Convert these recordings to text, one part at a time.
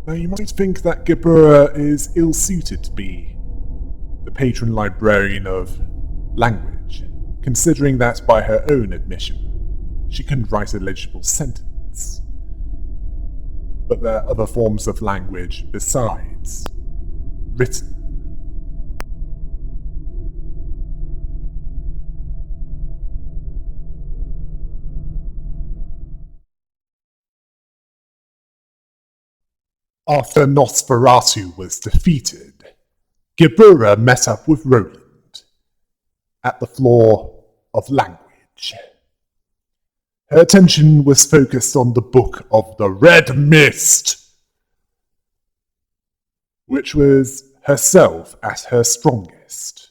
Now you might think that Gebura is ill-suited to be the patron librarian of language, considering that by her own admission, she couldn't write a legible sentence. But there are other forms of language besides written. After Nosferatu was defeated, Gebura met up with Roland at the floor of language. Her attention was focused on the Book of the Red Mist, which was herself at her strongest.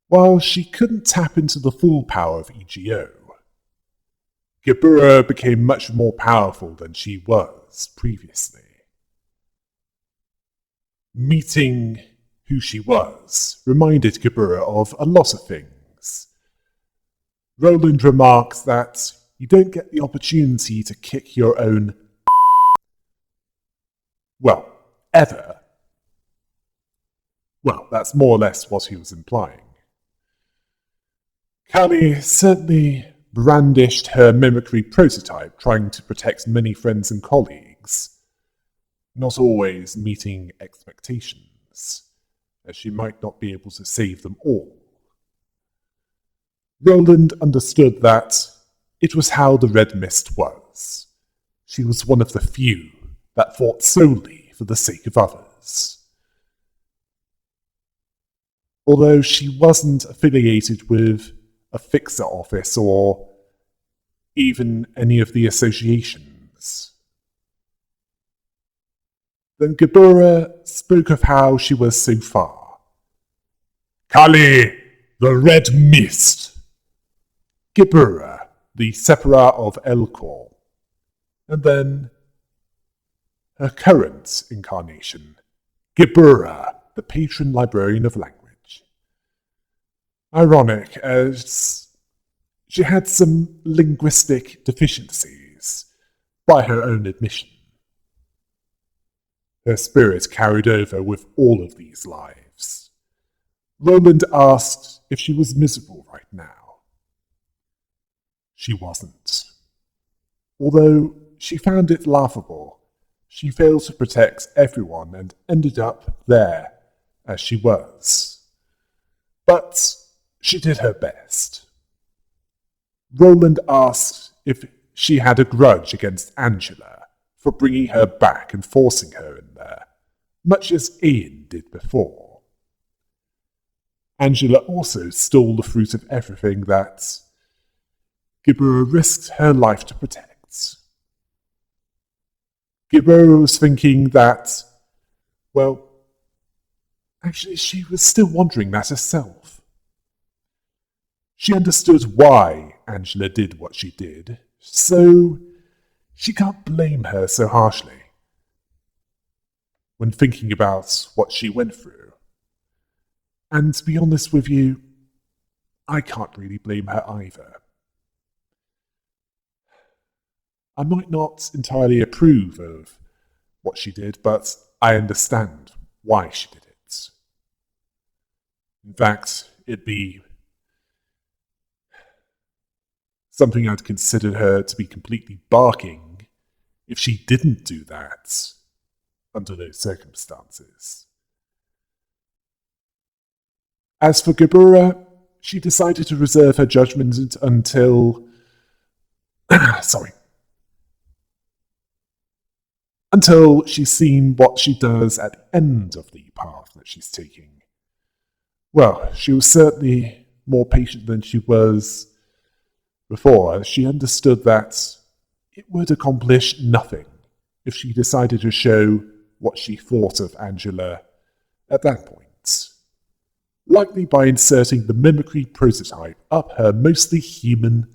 While she couldn't tap into the full power of EGO, Gebura became much more powerful than she was previously. Meeting who she was reminded Gebura of a lot of things. Roland remarks that you don't get the opportunity to kick your own ever. Well, that's more or less what he was implying. Kali certainly brandished her mimicry prototype, trying to protect many friends and colleagues, not always meeting expectations, as she might not be able to save them all. Roland understood that it was how the Red Mist was. She was one of the few that fought solely for the sake of others. Although she wasn't affiliated with a fixer office or even any of the associations. Then Gebura spoke of how she was so far. Kali, the Red Mist. Gebura, the Sephira of Elcor. And then her current incarnation, Gebura, the patron librarian of language. Ironic, as she had some linguistic deficiencies, by her own admission. Her spirit carried over with all of these lives. Roland asked if she was miserable right now. She wasn't. Although she found it laughable, she failed to protect everyone and ended up there as she was. But she did her best. Roland asked if she had a grudge against Angela for bringing her back and forcing her in there, much as Ian did before. Angela also stole the fruit of everything that Gebura risked her life to protect. Gebura was thinking that, actually she was still wondering that herself. She understood why Angela did what she did, so she can't blame her so harshly when thinking about what she went through. And to be honest with you, I can't really blame her either. I might not entirely approve of what she did, but I understand why she did it. In fact, it'd be something I'd consider her to be completely barking if she didn't do that under those circumstances. As for Gebura, she decided to reserve her judgment until she's seen what she does at the end of the path that she's taking. Well, she was certainly more patient than she was before, as she understood that it would accomplish nothing if she decided to show what she thought of Angela at that point, likely by inserting the mimicry prototype up her mostly human.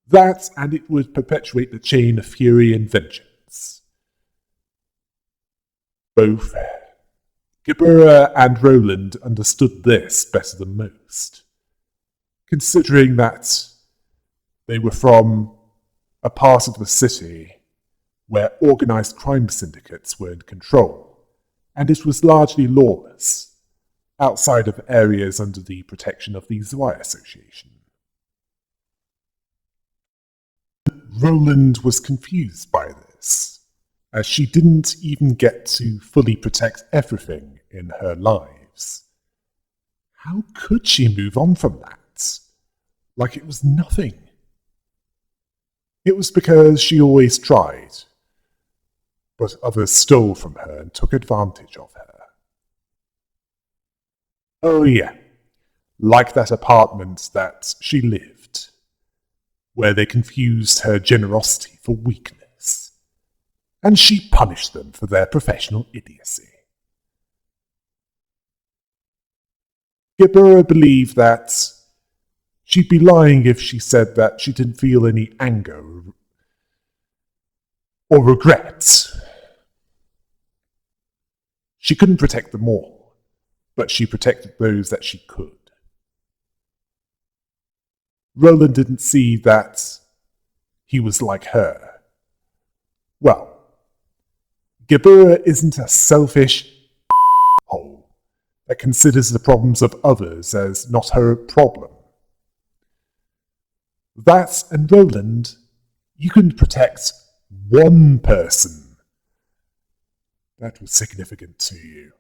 That, and it would perpetuate the chain of fury and vengeance. Both Gebura and Roland understood this better than most, considering that they were from a part of the city where organized crime syndicates were in control, and it was largely lawless, outside of areas under the protection of the Zwei Association. Roland was confused by this, as she didn't even get to fully protect everything in her lives. How could she move on from that? Like it was nothing. It was because she always tried, but others stole from her and took advantage of her. Oh yeah, like that apartment that she lived, where they confused her generosity for weakness, and she punished them for their professional idiocy. Gebura believed that she'd be lying if she said that she didn't feel any anger or regret. She couldn't protect them all, but she protected those that she could. Roland didn't see that he was like her. Well, Gebura isn't a selfish hole that considers the problems of others as not her problem. That and Roland, you couldn't protect one person that was significant to you.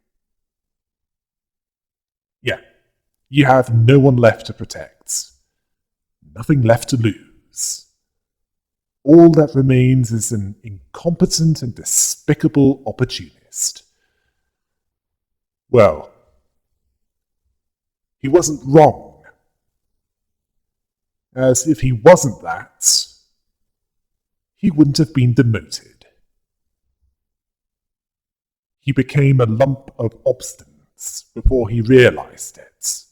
Yeah, you have no one left to protect. Nothing left to lose. All that remains is an incompetent and despicable opportunist. Well, he wasn't wrong. As if he wasn't that, he wouldn't have been demoted. He became a lump of obstinance before he realized it.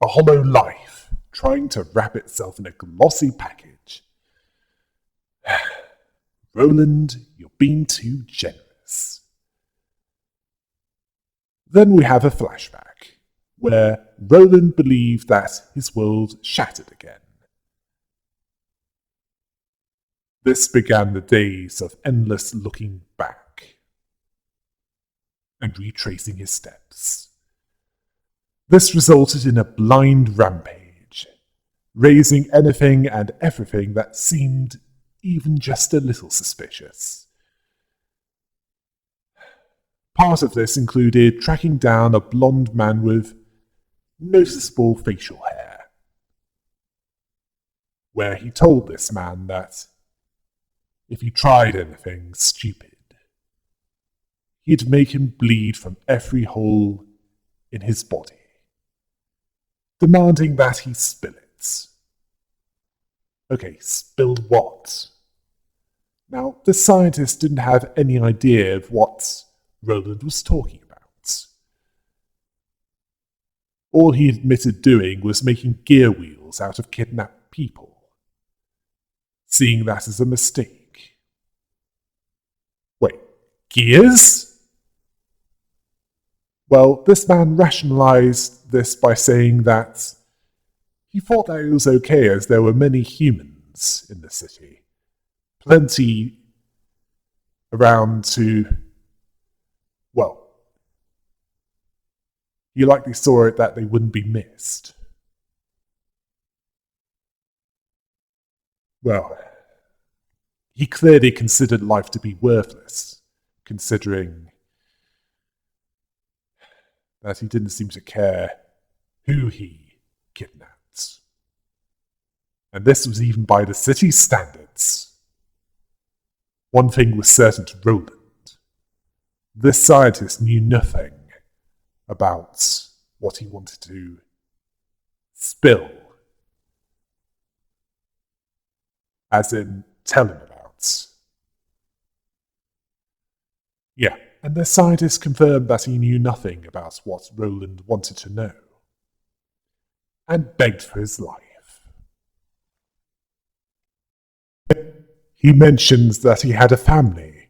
A hollow life trying to wrap itself in a glossy package. Roland, you're being too generous. Then we have a flashback, where Roland believed that his world shattered again. This began the days of endless looking back and retracing his steps. This resulted in a blind rampage, raising anything and everything that seemed even just a little suspicious. Part of this included tracking down a blonde man with noticeable facial hair, where he told this man that if he tried anything stupid, he'd make him bleed from every hole in his body, demanding that he spill it. Okay, spill what? Now, the scientist didn't have any idea of what Roland was talking about. All he admitted doing was making gear wheels out of kidnapped people, seeing that as a mistake. Wait, gears? Well, this man rationalized this by saying that he thought that it was okay as there were many humans in the city. Plenty around to, well, he likely saw it that they wouldn't be missed. Well, he clearly considered life to be worthless, considering that he didn't seem to care who he kidnapped. And this was even by the city's standards. One thing was certain to Roland. This scientist knew nothing about what he wanted to spill. As in, tell him about. Yeah, and the scientist confirmed that he knew nothing about what Roland wanted to know, and begged for his life. He mentions that he had a family,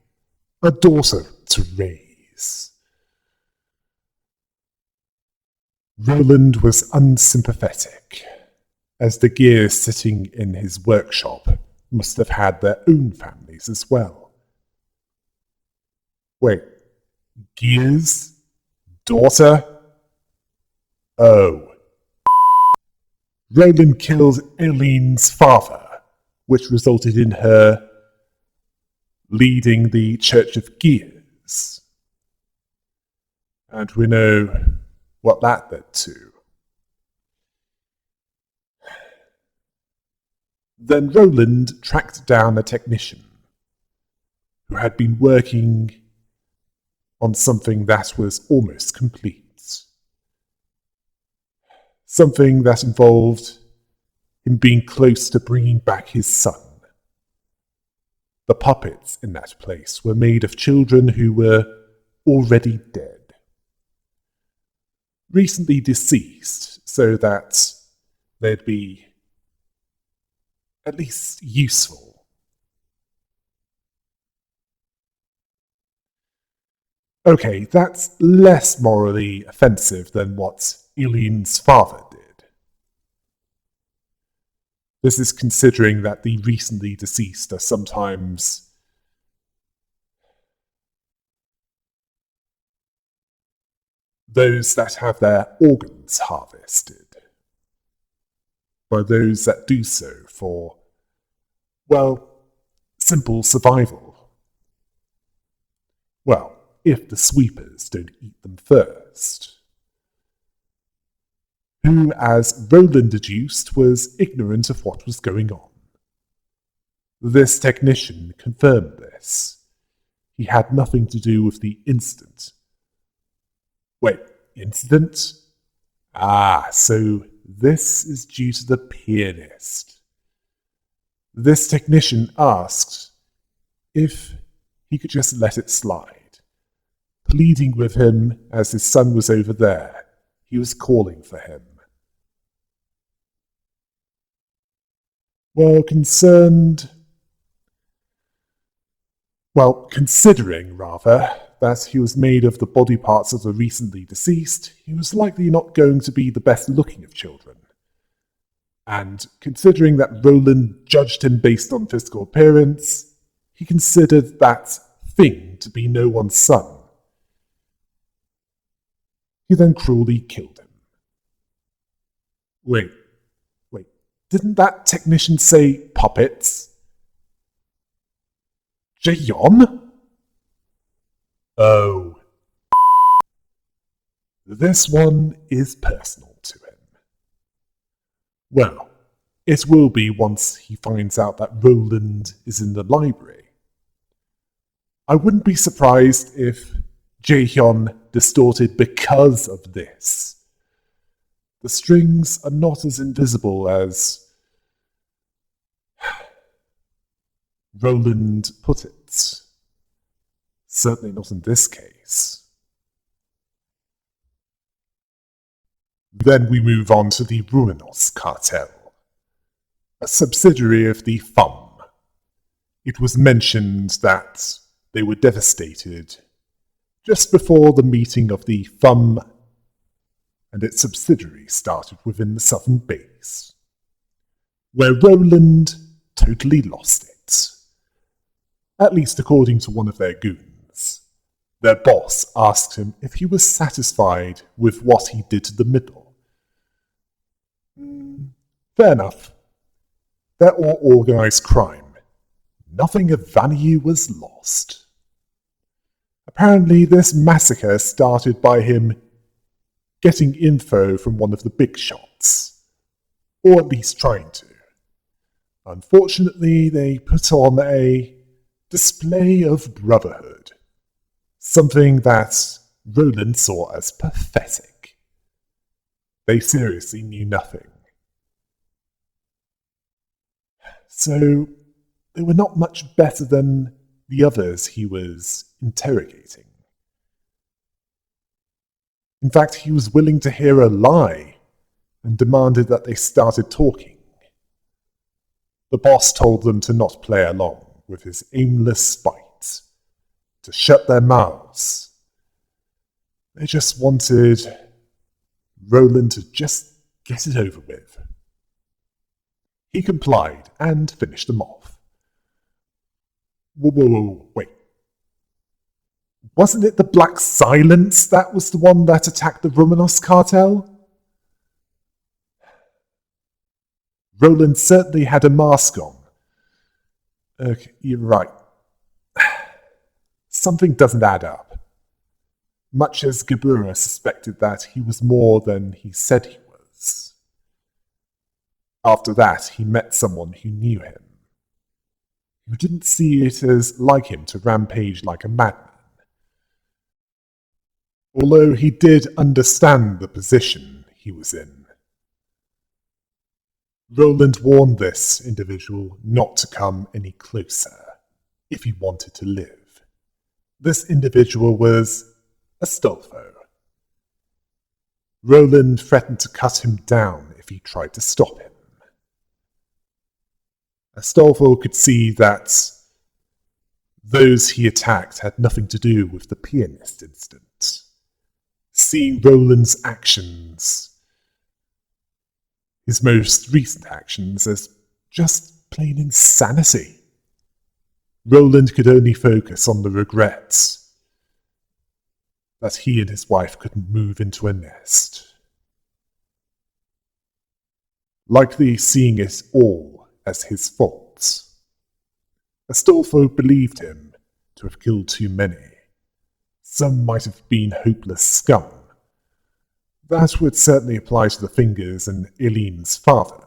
a daughter to raise. Roland was unsympathetic, as the gear sitting in his workshop must have had their own families as well. Wait, Gear's daughter? Oh. Roland killed Eileen's father, which resulted in her leading the Church of Gears. And we know what that led to. Then Roland tracked down a technician who had been working on something that was almost complete. Something that involved him being close to bringing back his son. The puppets in that place were made of children who were already dead. Recently deceased, so that they'd be at least useful. Okay, that's less morally offensive than what Eileen's father did. This is considering that the recently deceased are sometimes those that have their organs harvested by those that do so for, well, simple survival. Well, if the sweepers don't eat them first. Who, as Roland deduced, was ignorant of what was going on. This technician confirmed this. He had nothing to do with the incident. Wait, incident? Ah, so this is due to the pianist. This technician asked if he could just let it slide, pleading with him as his son was over there. He was calling for him. Considering that he was made of the body parts of the recently deceased, he was likely not going to be the best looking of children. And considering that Roland judged him based on physical appearance, he considered that thing to be no one's son. He then cruelly killed him. Wait, didn't that technician say puppets? Jaeyeon? Oh. This one is personal to him. Well, it will be once he finds out that Roland is in the library. I wouldn't be surprised if Jaehyun distorted because of this. The strings are not as invisible as Roland put it. Certainly not in this case. Then we move on to the Ruinos cartel, a subsidiary of the FUM. It was mentioned that they were devastated just before the meeting of the FUM and its subsidiary started within the southern base, where Roland totally lost it. At least according to one of their goons. Their boss asked him if he was satisfied with what he did to the middle. Fair enough. They're all organized crime. Nothing of value was lost. Apparently this massacre started by him getting info from one of the big shots, or at least trying to. Unfortunately, they put on a display of brotherhood, something that Roland saw as pathetic. They seriously knew nothing. So, they were not much better than the others he was interrogating. In fact, he was willing to hear a lie and demanded that they started talking. The boss told them to not play along with his aimless spite, to shut their mouths. They just wanted Roland to just get it over with. He complied and finished them off. Whoa, wait. Wasn't it the Black Silence that was the one that attacked the Romanos cartel? Roland certainly had a mask on. Okay, you're right. Something doesn't add up. Much as Gebura suspected that he was more than he said he was. After that, he met someone who knew him, who didn't see it as like him to rampage like a madman. Although he did understand the position he was in. Roland warned this individual not to come any closer if he wanted to live. This individual was Astolfo. Roland threatened to cut him down if he tried to stop him. Astolfo could see that those he attacked had nothing to do with the pianist incident. Seeing Roland's actions, his most recent actions, as just plain insanity. Roland could only focus on the regrets that he and his wife couldn't move into a nest. Likely seeing it all as his faults. Astolfo believed him to have killed too many. Some might have been hopeless scum. That would certainly apply to the Fingers and Eileen's father.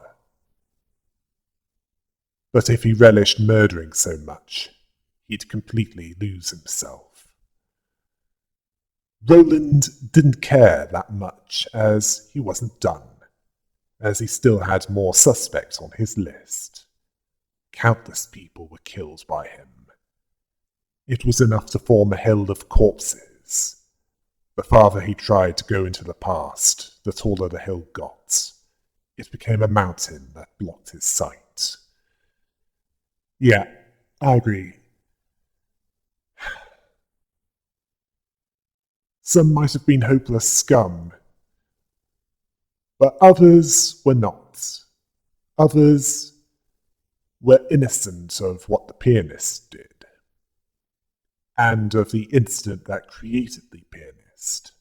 But if he relished murdering so much, he'd completely lose himself. Roland didn't care that much, as he wasn't done, as he still had more suspects on his list. Countless people were killed by him. It was enough to form a hell of corpses. The farther he tried to go into the past, the taller the hill got. It became a mountain that blocked his sight. Yeah, I agree. Some might have been hopeless scum, but others were not. Others were innocent of what the pianist did, and of the incident that created the pianist.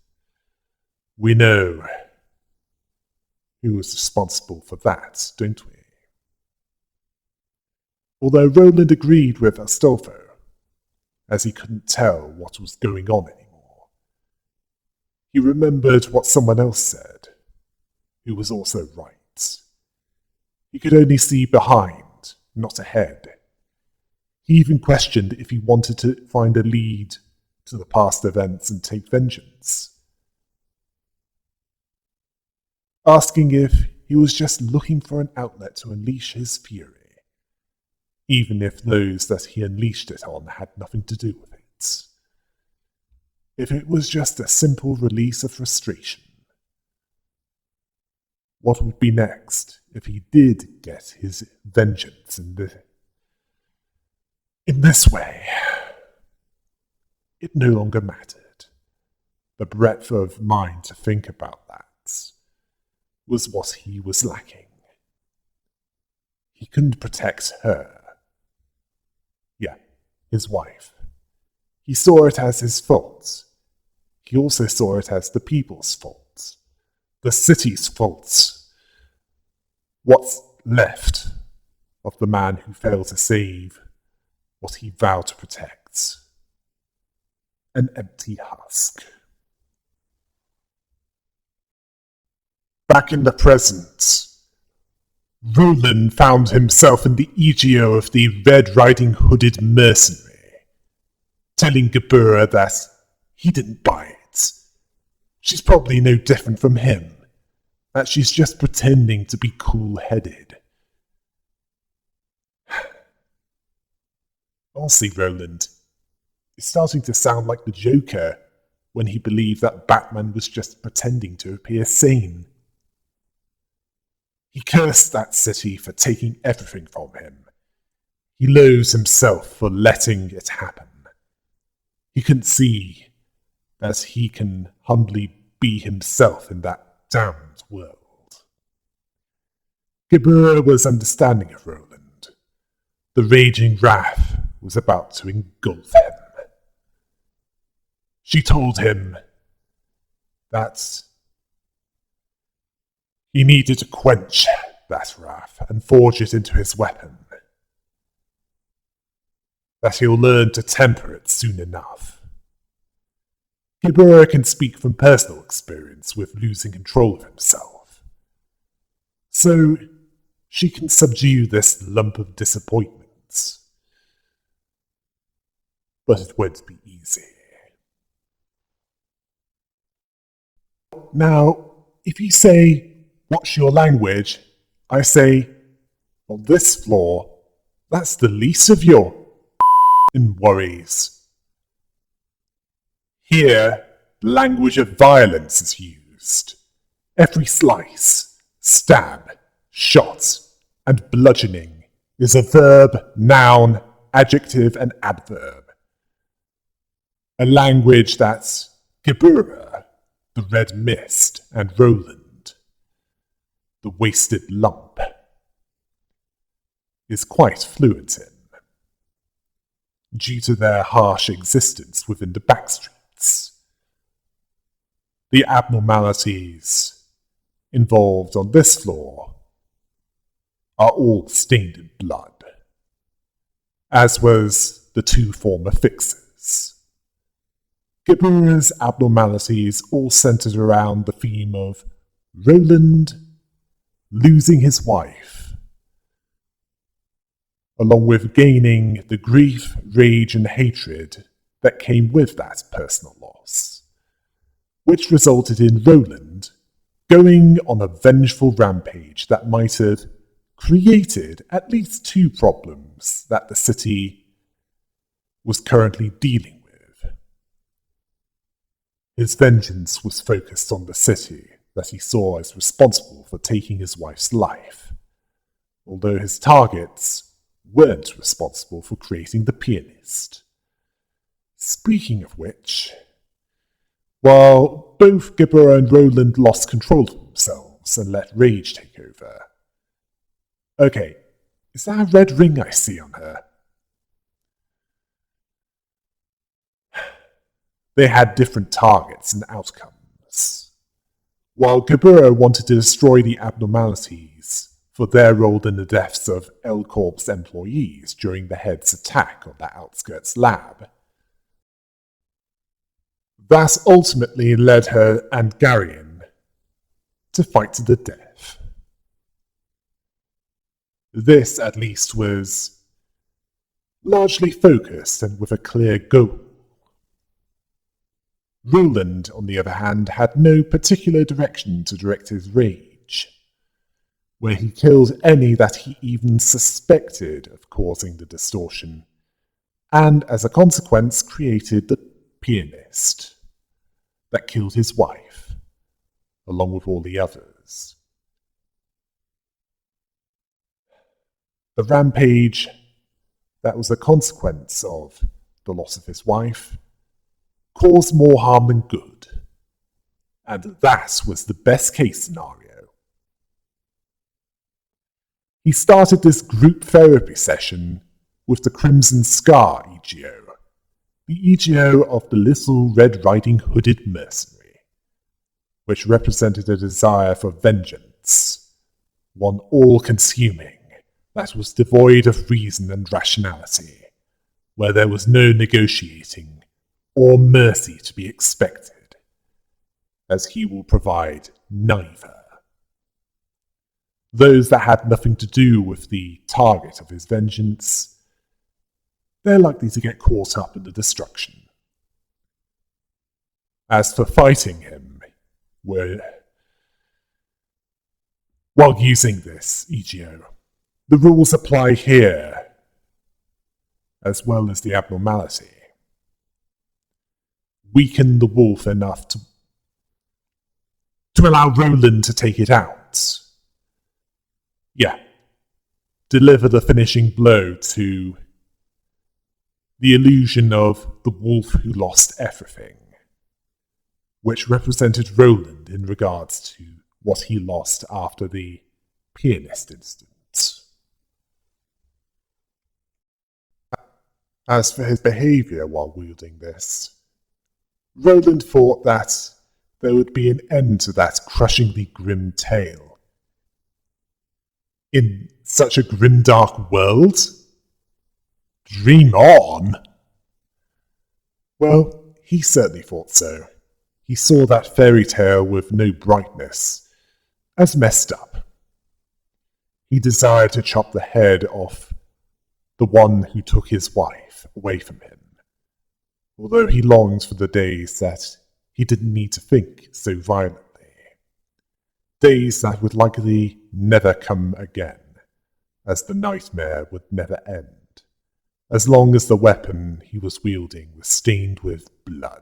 We know who was responsible for that, don't we? Although Roland agreed with Astolfo, as he couldn't tell what was going on anymore. He remembered what someone else said, who was also right. He could only see behind, not ahead. He even questioned if he wanted to find a lead to the past events and take vengeance. Asking if he was just looking for an outlet to unleash his fury, even if those that he unleashed it on had nothing to do with it. If it was just a simple release of frustration. What would be next if he did get his vengeance in this way? It no longer mattered. The breadth of mind to think about that was what he was lacking. He couldn't protect her. Yeah, his wife. He saw it as his fault. He also saw it as the people's fault. The city's fault. What's left of the man who failed to save what he vowed to protect. An empty husk. Back in the present, Roland found himself in the EGO of the Red Riding Hooded mercenary, telling Gebura that he didn't buy it. She's probably no different from him, that she's just pretending to be cool-headed. Honestly, Roland, it's starting to sound like the Joker when he believed that Batman was just pretending to appear sane. He cursed that city for taking everything from him. He loathes himself for letting it happen. He couldn't see that he can humbly be himself in that damned world. Gebura was understanding of Roland. The raging wrath was about to engulf him. She told him that he needed to quench that wrath and forge it into his weapon. That he'll learn to temper it soon enough. Gebura can speak from personal experience with losing control of himself. So she can subdue this lump of disappointment. But it won't be easy. Now, if you say, "What's your language?" I say, "On this floor, that's the least of your worries. Here, language of violence is used. Every slice, stab, shot, and bludgeoning is a verb, noun, adjective, and adverb. A language that Gebura, the red mist, and Roland, the wasted lump, is quite fluent in, due to their harsh existence within the backstreets. The abnormalities involved on this floor are all stained in blood, as was the two former fixers. Gebura's abnormalities all centered around the theme of Roland losing his wife, along with gaining the grief, rage, and hatred that came with that personal loss, which resulted in Roland going on a vengeful rampage that might have created at least two problems that the city was currently dealing with. His vengeance was focused on the city that he saw as responsible for taking his wife's life, although his targets weren't responsible for creating the pianist. Speaking of which, while both Gebura and Roland lost control of themselves and let rage take over. Okay, is that a red ring I see on her? They had different targets and outcomes. While Gebura wanted to destroy the abnormalities for their role in the deaths of L Corp's employees during the head's attack on the outskirts lab, that ultimately led her and Garion to fight to the death. This, at least, was largely focused and with a clear goal. Roland, on the other hand, had no particular direction to direct his rage, where he killed any that he even suspected of causing the distortion, and as a consequence created the pianist that killed his wife, along with all the others. The rampage that was a consequence of the loss of his wife caused more harm than good, and that was the best case scenario. He started this group therapy session with the Crimson Scar EGO, the EGO of the Little Red Riding Hooded Mercenary, which represented a desire for vengeance, one all-consuming, that was devoid of reason and rationality, where there was no negotiating or mercy to be expected, as he will provide neither. Those that had nothing to do with the target of his vengeance, they're likely to get caught up in the destruction. As for fighting him, while using this EGO, the rules apply here, as well as the abnormality. Weaken the wolf enough to allow Roland to take it out. Yeah. Deliver the finishing blow to the illusion of the wolf who lost everything, which represented Roland in regards to what he lost after the pianist incident. As for his behaviour while wielding this, Roland thought that there would be an end to that crushingly grim tale. In such a grimdark world? Dream on! Well, he certainly thought so. He saw that fairy tale with no brightness, as messed up. He desired to chop the head off the one who took his wife away from him, although he longed for the days that he didn't need to think so violently. Days that would likely never come again, as the nightmare would never end, as long as the weapon he was wielding was stained with blood.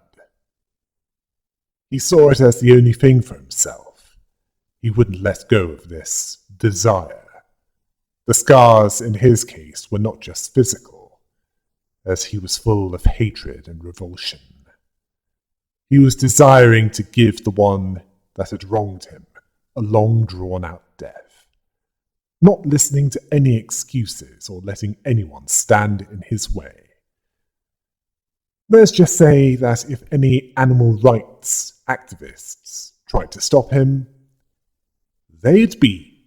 He saw it as the only thing for himself. He wouldn't let go of this desire. The scars in his case were not just physical, as he was full of hatred and revulsion. He was desiring to give the one that had wronged him a long drawn-out death, not listening to any excuses or letting anyone stand in his way. Let's just say that if any animal rights activists tried to stop him, they'd be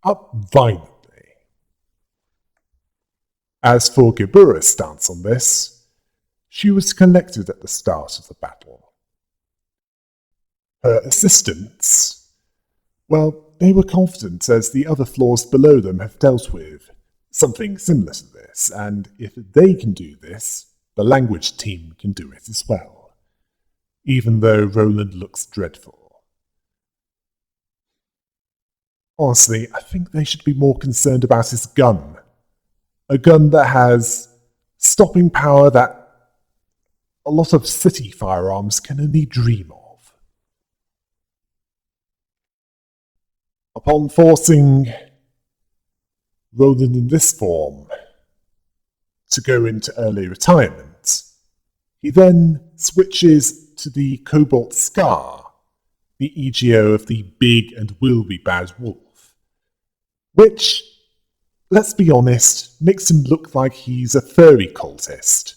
up violently. As for Gebura's stance on this, she was collected at the start of the battle. Her assistants, well, they were confident as the other floors below them have dealt with something similar to this, and if they can do this, the language team can do it as well, even though Roland looks dreadful. Honestly, I think they should be more concerned about his gun. A gun that has stopping power that a lot of city firearms can only dream of. Upon forcing Roland in this form to go into early retirement, he then switches to the Cobalt Scar, the EGO of the big and will be bad wolf, which, let's be honest, makes him look like he's a furry cultist,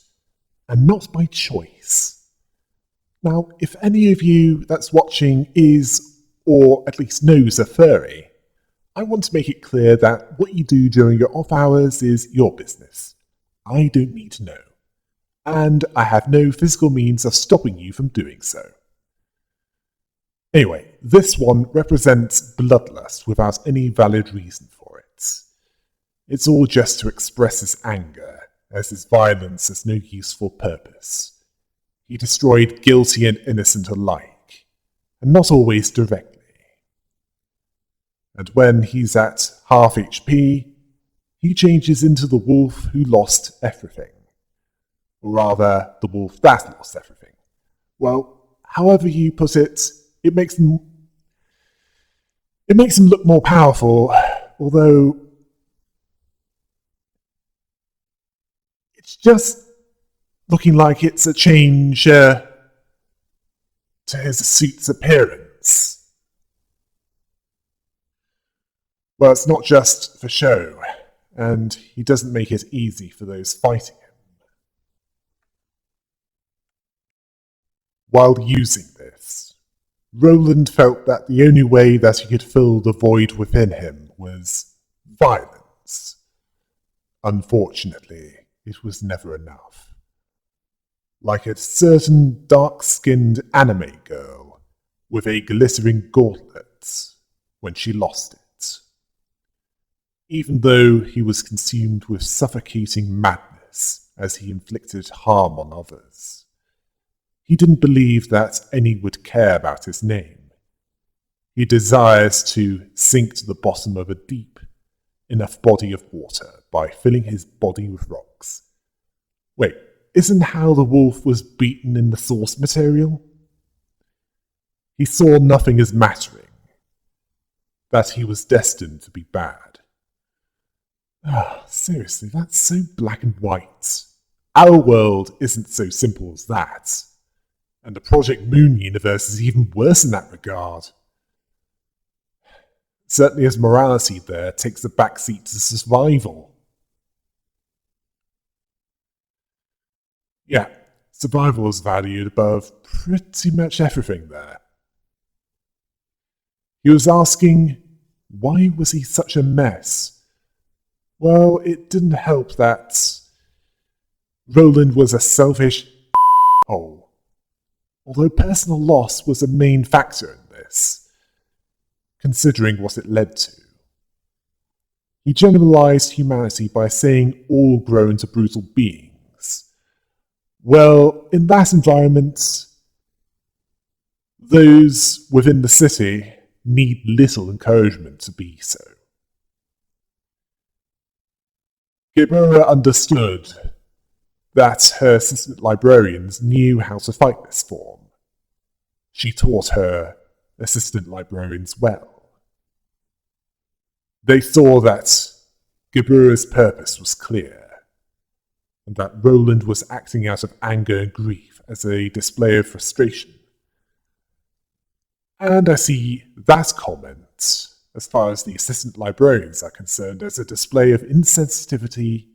and not by choice. Now, if any of you that's watching is, or at least knows a furry, I want to make it clear that what you do during your off hours is your business. I don't need to know, and I have no physical means of stopping you from doing so. Anyway, this one represents bloodlust without any valid reason for it. It's all just to express his anger, as his violence has no useful purpose. He destroyed guilty and innocent alike, and not always directly. And when he's at half HP, he changes into the wolf who lost everything. Or rather, the wolf that lost everything. Well, however you put it, it makes him look more powerful, although it's just looking like it's a change to his suit's appearance. Well, it's not just for show, and he doesn't make it easy for those fighting him. While using this, Roland felt that the only way that he could fill the void within him was violence. Unfortunately, it was never enough. Like a certain dark-skinned anime girl with a glittering gauntlet when she lost it. Even though he was consumed with suffocating madness as he inflicted harm on others, he didn't believe that any would care about his name. He desires to sink to the bottom of a deep enough body of water by filling his body with rocks. Wait, isn't how the wolf was beaten in the source material? He saw nothing as mattering, that he was destined to be bad. Seriously, that's so black and white. Our world isn't so simple as that. And the Project Moon universe is even worse in that regard. Certainly his morality there takes a backseat to survival. Yeah, survival is valued above pretty much everything there. He was asking, why was he such a mess? Well, it didn't help that Roland was a selfish hole. Although personal loss was a main factor in this, considering what it led to. He generalized humanity by saying all grow into brutal beings. Well, in that environment, those within the city need little encouragement to be so. Gebura understood that her assistant librarians knew how to fight this form. She taught her assistant librarians well. They saw that Gebura's purpose was clear, and that Roland was acting out of anger and grief as a display of frustration. And I see that comment, as far as the assistant librarians are concerned, as a display of insensitivity.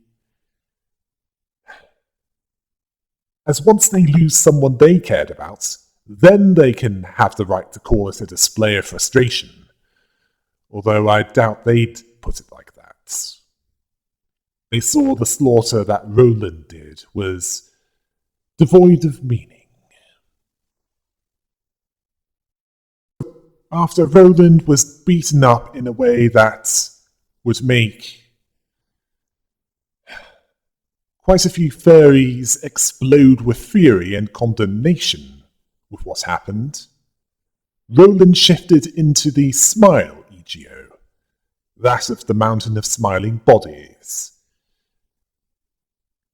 As once they lose someone they cared about, then they can have the right to call it a display of frustration. Although I doubt they'd put it like that. They saw the slaughter that Roland did was devoid of meaning. After Roland was beaten up in a way that would make quite a few fairies explode with fury and condemnation with what happened, Roland shifted into the Smile EGO, that of the Mountain of Smiling Bodies.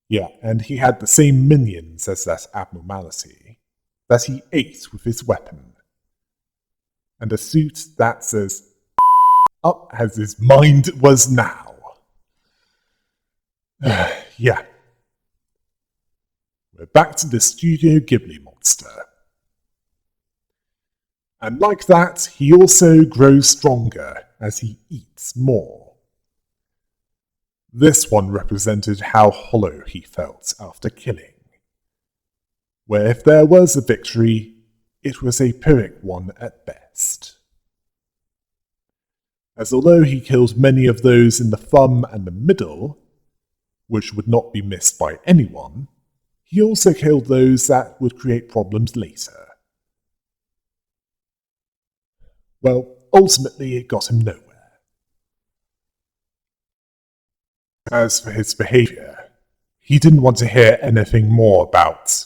Yeah, and he had the same minions as that abnormality, that he ate with his weapon. And a suit that says up as his mind was now. Yeah. We're back to the Studio Ghibli monster. And like that, he also grows stronger as he eats more. This one represented how hollow he felt after killing. Where if there was a victory, it was a Pyrrhic one at best. As although he killed many of those in the thumb and the middle, which would not be missed by anyone, he also killed those that would create problems later. Well, ultimately it got him nowhere. As for his behavior, he didn't want to hear anything more about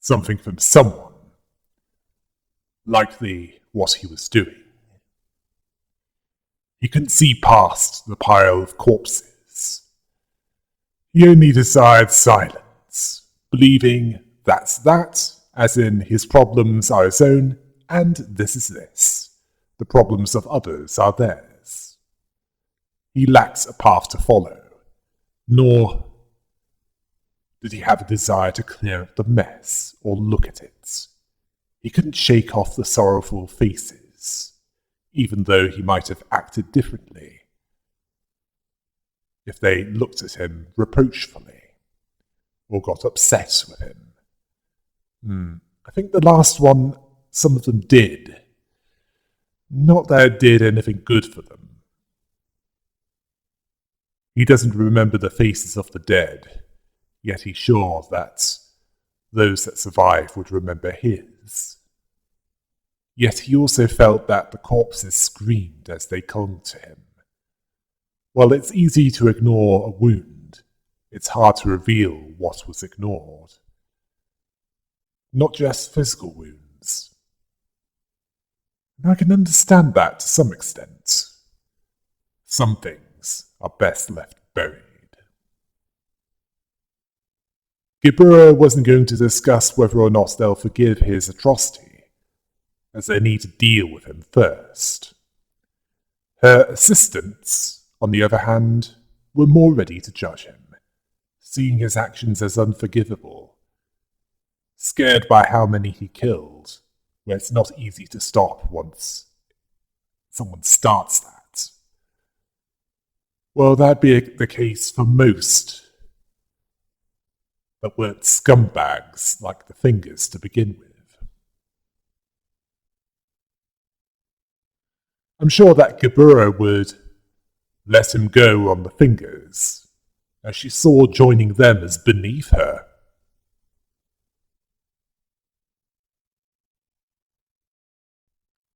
something from someone, likely what he was doing. He couldn't see past the pile of corpses. He only desired silence, believing that's that, as in his problems are his own, and this is this. The problems of others are theirs. He lacked a path to follow, nor did he have a desire to clear up the mess or look at it. He couldn't shake off the sorrowful faces, even though he might have acted differently if they looked at him reproachfully or got upset with him. I think the last one, some of them did. Not that it did anything good for them. He doesn't remember the faces of the dead, yet he's sure that those that survive would remember his. Yet he also felt that the corpses screamed as they clung to him. While it's easy to ignore a wound, it's hard to reveal what was ignored. Not just physical wounds. And I can understand that to some extent. Some things are best left buried. Gebura wasn't going to discuss whether or not they'll forgive his atrocity, as they need to deal with him first. Her assistants, on the other hand, were more ready to judge him, seeing his actions as unforgivable, scared by how many he killed, where it's not easy to stop once someone starts that. Well, that'd be the case for most that weren't scumbags like the fingers to begin with. I'm sure that Gebura would let him go on the fingers, as she saw joining them as beneath her.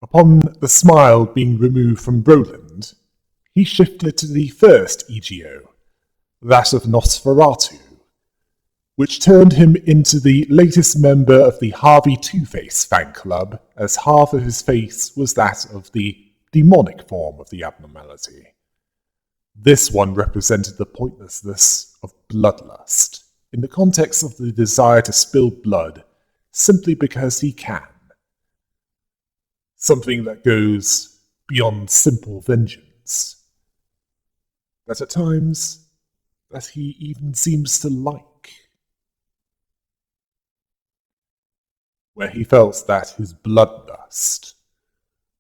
Upon the smile being removed from Roland, he shifted to the first EGO, that of Nosferatu, which turned him into the latest member of the Harvey Two-Face fan club, as half of his face was that of the demonic form of the abnormality. This one represented the pointlessness of bloodlust, in the context of the desire to spill blood simply because he can. Something that goes beyond simple vengeance, that at times that he even seems to like. Where he felt that his bloodlust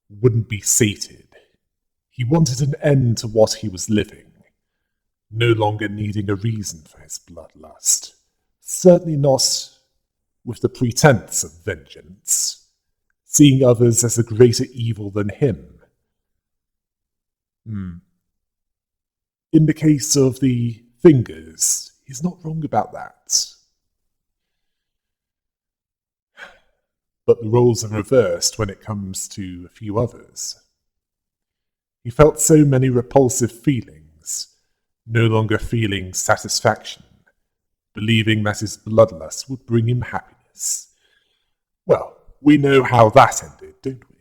wouldn't be sated. He wanted an end to what he was living, no longer needing a reason for his bloodlust, certainly not with the pretense of vengeance, seeing others as a greater evil than him. In the case of the fingers, he's not wrong about that. But the roles are reversed when it comes to a few others. He felt so many repulsive feelings, no longer feeling satisfaction, believing that his bloodlust would bring him happiness. Well, we know how that ended, don't we?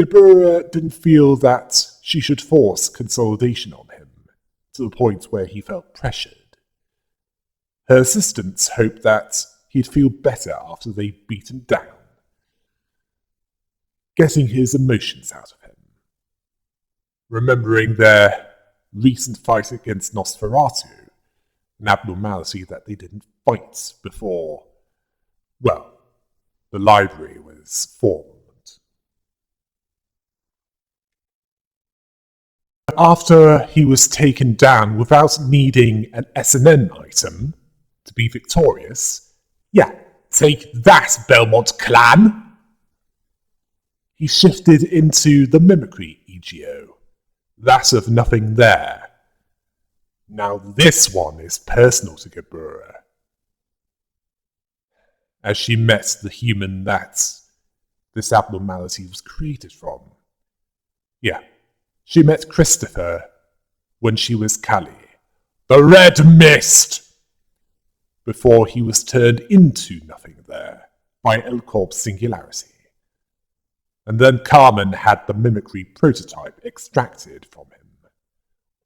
Gebura didn't feel that she should force consolidation on him, to the point where he felt pressured. Her assistants hoped that he'd feel better after they beat him down, getting his emotions out of him. Remembering their recent fight against Nosferatu, an abnormality that they didn't fight before, well, the library was formed. After he was taken down without needing an SNN item to be victorious, yeah, take that, Belmont clan! He shifted into the mimicry EGO, that of nothing there. Now this one is personal to Gebura, as she met the human that this abnormality was created from. Yeah, she met Christopher when she was Kali, the Red Mist, before he was turned into nothing there by Elcorp's singularity. And then Carmen had the mimicry prototype extracted from him,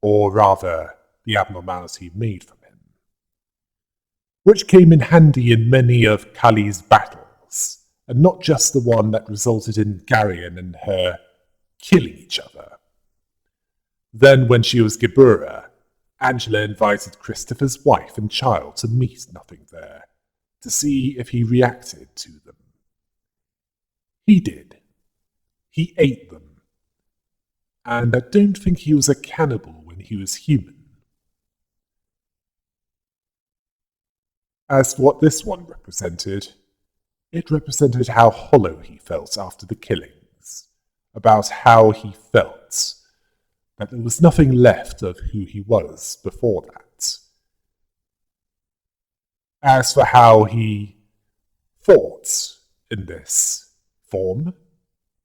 or rather, the abnormality made from him, which came in handy in many of Kali's battles, and not just the one that resulted in Garion and her killing each other. Then, when she was Gebura, Angela invited Christopher's wife and child to meet Nothing There, to see if he reacted to them. He did. He ate them. And I don't think he was a cannibal when he was human. As for what this one represented, it represented how hollow he felt after the killings, about how he felt that there was nothing left of who he was before that. As for how he thought in this form,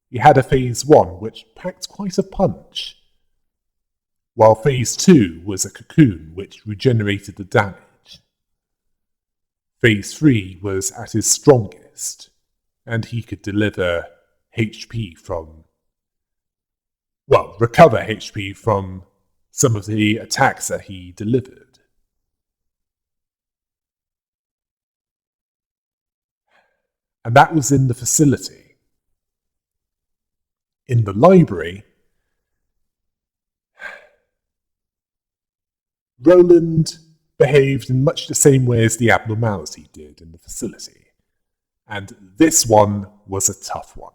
he had a Phase 1 which packed quite a punch, while Phase 2 was a cocoon which regenerated the damage. Phase 3 was at his strongest, and he could deliver HP from, well, recover HP from some of the attacks that he delivered. And that was in the facility. In the library, Roland behaved in much the same way as the abnormality did in the facility. And this one was a tough one.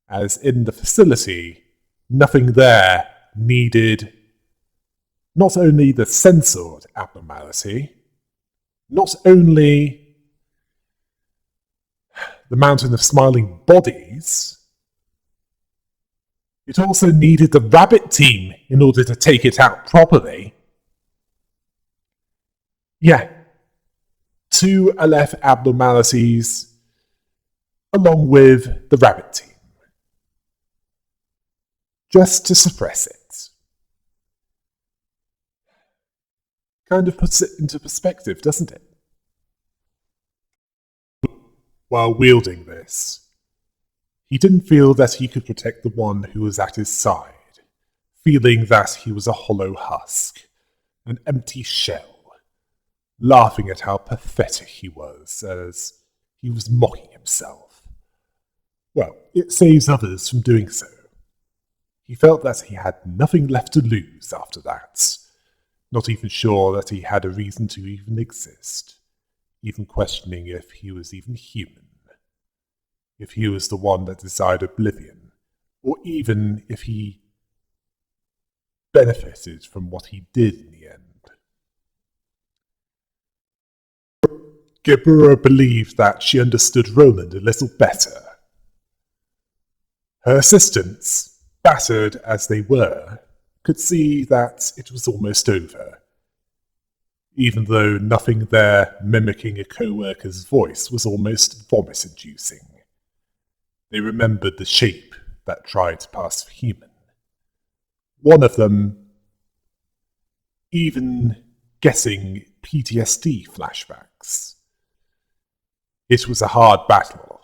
As in the facility, Nothing There needed not only the censored abnormality, not only the mountain of smiling bodies, it also needed the rabbit team in order to take it out properly. Yeah, 2 Aleph abnormalities along with the rabbit team. Just to suppress it. Kind of puts it into perspective, doesn't it? While wielding this, he didn't feel that he could protect the one who was at his side, feeling that he was a hollow husk, an empty shell, laughing at how pathetic he was as he was mocking himself. Well, it saves others from doing so. He felt that he had nothing left to lose after that, not even sure that he had a reason to even exist, even questioning if he was even human, if he was the one that desired oblivion, or even if he benefited from what he did in the end. Gebura believed that she understood Roland a little better. Her assistants, battered as they were, could see that it was almost over, even though nothing there mimicking a co-worker's voice was almost vomit-inducing. They remembered the shape that tried to pass for human. One of them even getting PTSD flashbacks. It was a hard battle,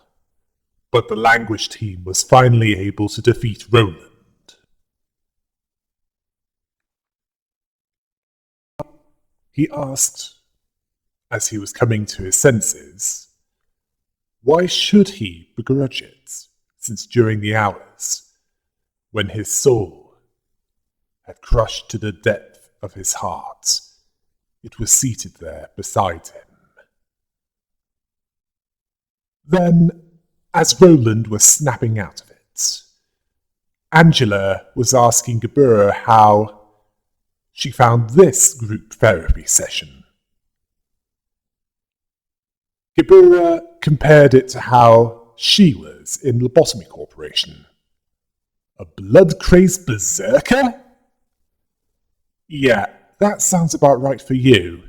but the language team was finally able to defeat Roland. He asked, as he was coming to his senses, why should he begrudge it, since during the hours when his soul had crushed to the depth of his heart, it was seated there beside him. Then, as Roland was snapping out of it, Angela was asking Gebura how she found this group therapy session. Gebura compared it to how she was in Lobotomy Corporation. A blood-crazed berserker? Yeah, that sounds about right for you.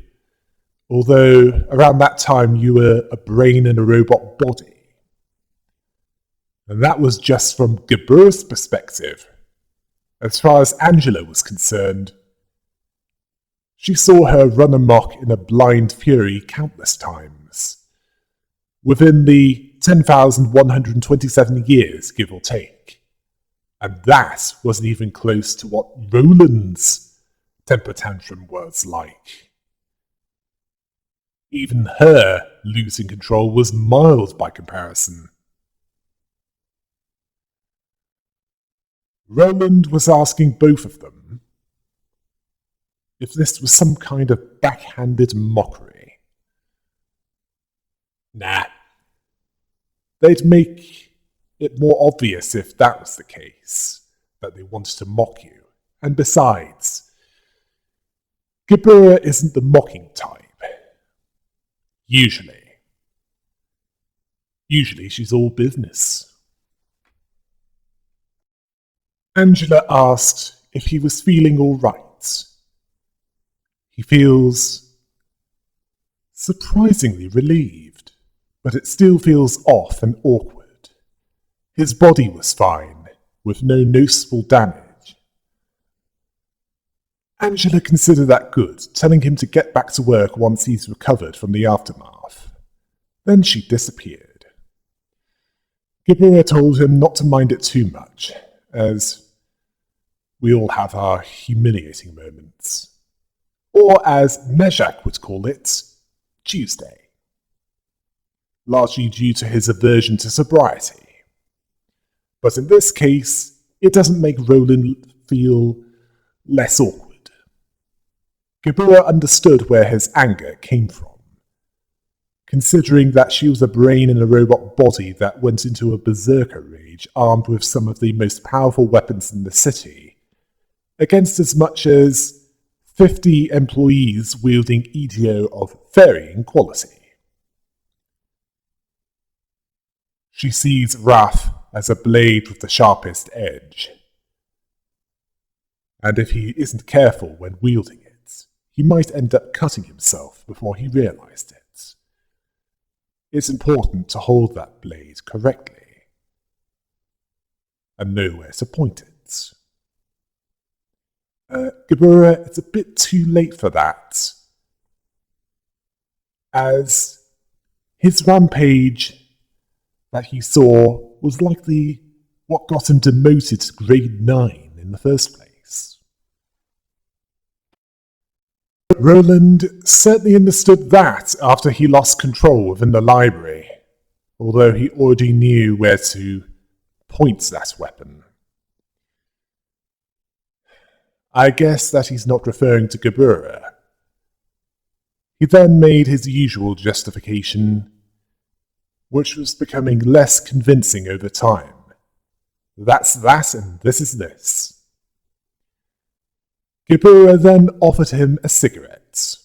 Although, around that time you were a brain in a robot body. And that was just from Gebura's perspective. As far as Angela was concerned, she saw her run amok in a blind fury countless times. Within the 10,127 years, give or take. And that wasn't even close to what Roland's temper tantrum was like. Even her losing control was mild by comparison. Roland was asking both of them if this was some kind of backhanded mockery. Nah. They'd make it more obvious if that was the case, that they wanted to mock you. And besides, Gebura isn't the mocking type. Usually she's all business. Angela asked if he was feeling all right. He feels surprisingly relieved, but it still feels off and awkward. His body was fine, with no noticeable damage. Angela considered that good, telling him to get back to work once he's recovered from the aftermath. Then she disappeared. Gebura told him not to mind it too much, as we all have our humiliating moments. Or as Mejak would call it, Tuesday. Largely due to his aversion to sobriety. But in this case, it doesn't make Roland feel less awkward. Gebura understood where his anger came from. Considering that she was a brain in a robot body that went into a berserker rage armed with some of the most powerful weapons in the city, against as much as 50 employees wielding EDO of varying quality. She sees wrath as a blade with the sharpest edge. And if he isn't careful when wielding it, he might end up cutting himself before he realized it. It's important to hold that blade correctly and know where to point it. Gebura, it's a bit too late for that, as his rampage that he saw was likely what got him demoted to grade 9 in the first place. Roland certainly understood that after he lost control within the library, although he already knew where to point that weapon. I guess that he's not referring to Gebura. He then made his usual justification, which was becoming less convincing over time. That's that, and this is this. Gebura then offered him a cigarette,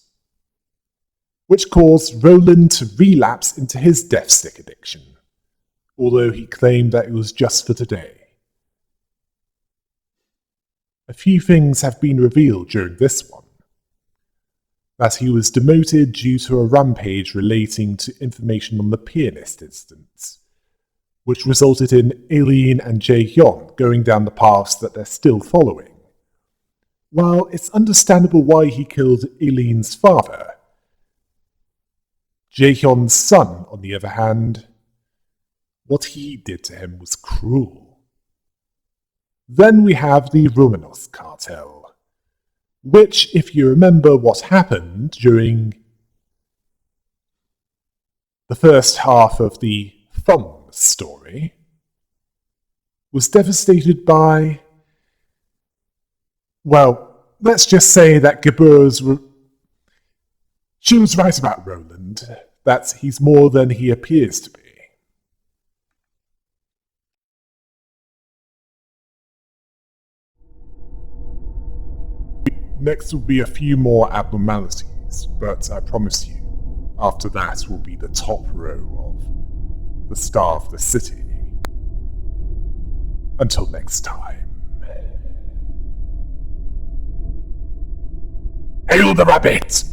which caused Roland to relapse into his death stick addiction, although he claimed that it was just for today. A few things have been revealed during this one. That he was demoted due to a rampage relating to information on the pianist instance, which resulted in Aileen and Jae-hyun going down the paths that they're still following. While it's understandable why he killed Aileen's father, Jae-hyun's son, on the other hand, what he did to him was cruel. Then we have the Romanos cartel, which, if you remember what happened during the first half of the Thumb story, was devastated by, well, let's just say that she was right about Roland, that he's more than he appears to be. Next will be a few more abnormalities, but I promise you, after that will be the top row of the star of the city. Until next time. Hail the rabbit!